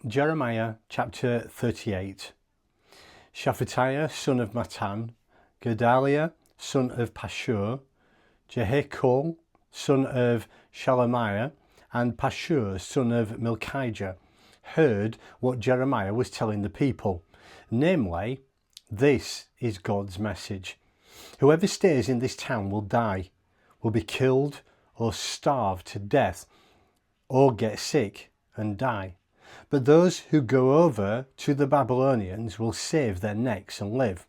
Jeremiah chapter 38. Shephatiah son of Matan, Gedaliah son of Pashur, Jehekol son of Shalemiah, and Pashur son of Milchijah heard what Jeremiah was telling the people. Namely, this is God's message. Whoever stays in this town will die, will be killed or starve to death, or get sick and die. But those who go over to the Babylonians will save their necks and live.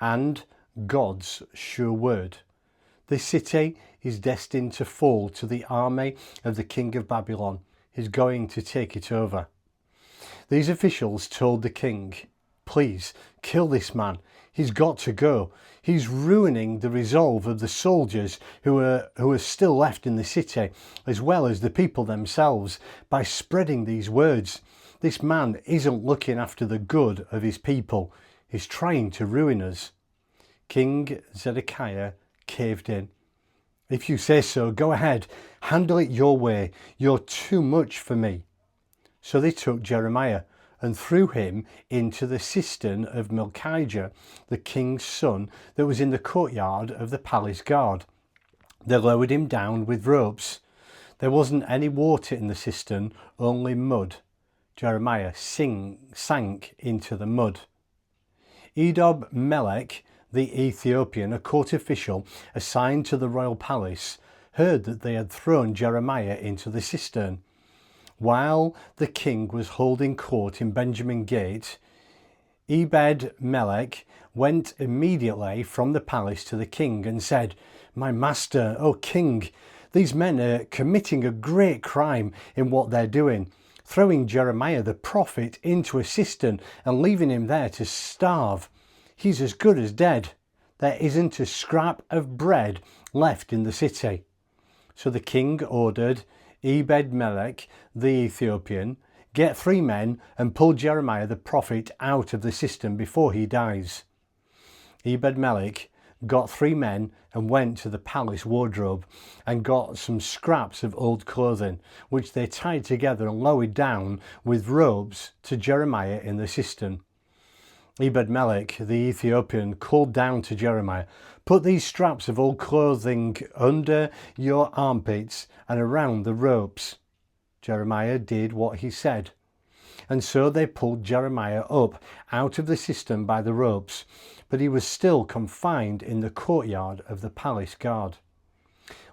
And God's sure word. This city is destined to fall to the army of the king of Babylon. He's going to take it over. These officials told the king, "Please kill this man. He's got to go. He's ruining the resolve of the soldiers who are still left in the city, as well as the people themselves, by spreading these words. This man isn't looking after the good of his people. He's trying to ruin us." King Zedekiah caved in. "If you say so, go ahead. Handle it your way. You're too much for me." So they took Jeremiah and threw him into the cistern of Milchijah, the king's son, that was in the courtyard of the palace guard. They lowered him down with ropes. There wasn't any water in the cistern, only mud. Jeremiah sank into the mud. Ebed-Melech, the Ethiopian, a court official assigned to the royal palace, heard that they had thrown Jeremiah into the cistern. While the king was holding court in Benjamin Gate, Ebed-Melech went immediately from the palace to the king and said, "My master, O king, these men are committing a great crime in what they're doing, throwing Jeremiah the prophet into a cistern and leaving him there to starve. He's as good as dead. There isn't a scrap of bread left in the city." So the king ordered Ebed-Melech, the Ethiopian, "Get 3 men and pull Jeremiah the prophet out of the cistern before he dies." Ebed-Melech got 3 men and went to the palace wardrobe and got some scraps of old clothing, which they tied together and lowered down with ropes to Jeremiah in the cistern. Ebed-Melech, the Ethiopian, called down to Jeremiah, "Put these straps of old clothing under your armpits and around the ropes." Jeremiah did what he said. And so they pulled Jeremiah up out of the cistern by the ropes, but he was still confined in the courtyard of the palace guard.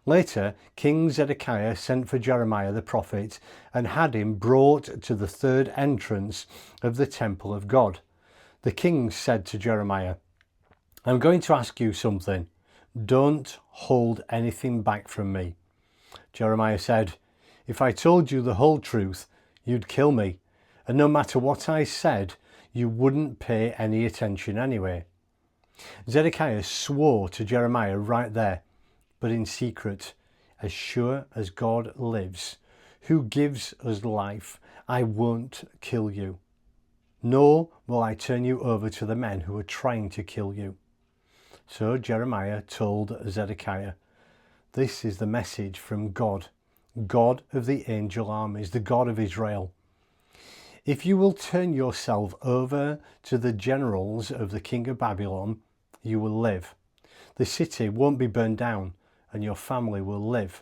Later, King Zedekiah sent for Jeremiah the prophet and had him brought to the 3rd entrance of the temple of God. The king said to Jeremiah, "I'm going to ask you something. Don't hold anything back from me." Jeremiah said, "If I told you the whole truth, you'd kill me. And no matter what I said, you wouldn't pay any attention anyway." Zedekiah swore to Jeremiah right there, but in secret, "As sure as God lives, who gives us life, I won't kill you. Nor will I turn you over to the men who are trying to kill you." So Jeremiah told Zedekiah, "This is the message from God, God of the angel armies, the God of Israel. If you will turn yourself over to the generals of the king of Babylon, you will live. The city won't be burned down and your family will live.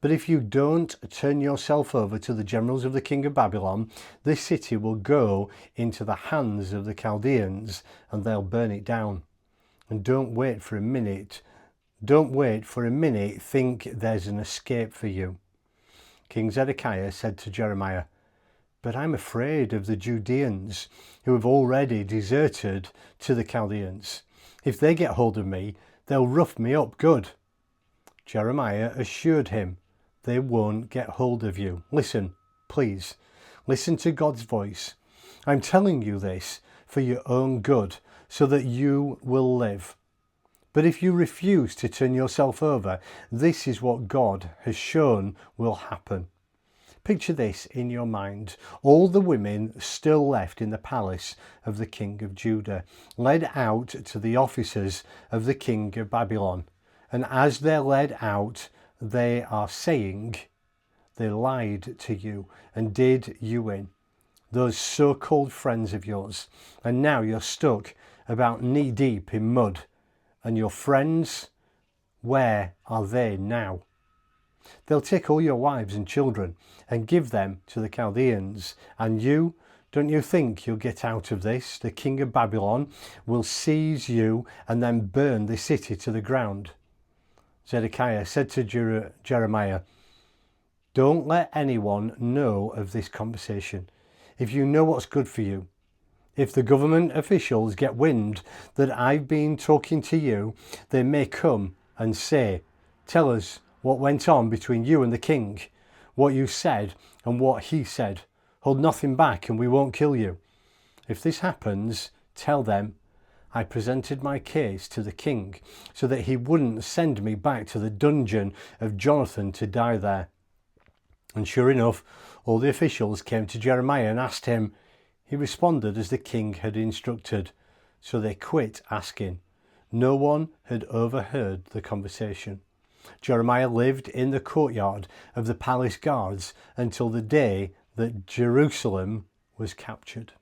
But if you don't turn yourself over to the generals of the king of Babylon, this city will go into the hands of the Chaldeans and they'll burn it down. And don't wait for a minute. Think there's an escape for you." King Zedekiah said to Jeremiah, "But I'm afraid of the Judeans who have already deserted to the Chaldeans. If they get hold of me, they'll rough me up good." Jeremiah assured him, "They won't get hold of you. Listen, please, listen to God's voice. I'm telling you this for your own good, so that you will live. But if you refuse to turn yourself over, this is what God has shown will happen." Picture this in your mind. All the women still left in the palace of the king of Judah, led out to the officers of the king of Babylon. And as they're led out, they are saying, "They lied to you and did you in. those so-called friends of yours, and now you're stuck about knee-deep in mud. And your friends, where are they now? They'll take all your wives and children and give them to the Chaldeans. And you, don't you think you'll get out of this? The king of Babylon will seize you and then burn the city to the ground. Zedekiah said to Jeremiah, don't let anyone know of this conversation. If you know what's good for you, if the government officials get wind that I've been talking to you, they may come and say, tell us what went on between you and the king, what you said and what he said. Hold nothing back and we won't kill you. If this happens, tell them I presented my case to the king so that he wouldn't send me back to the dungeon of Jonathan to die there. And sure enough, all the officials came to Jeremiah and asked him. He responded as the king had instructed, so they quit asking. No one had overheard the conversation. Jeremiah lived in the courtyard of the palace guards until the day that Jerusalem was captured.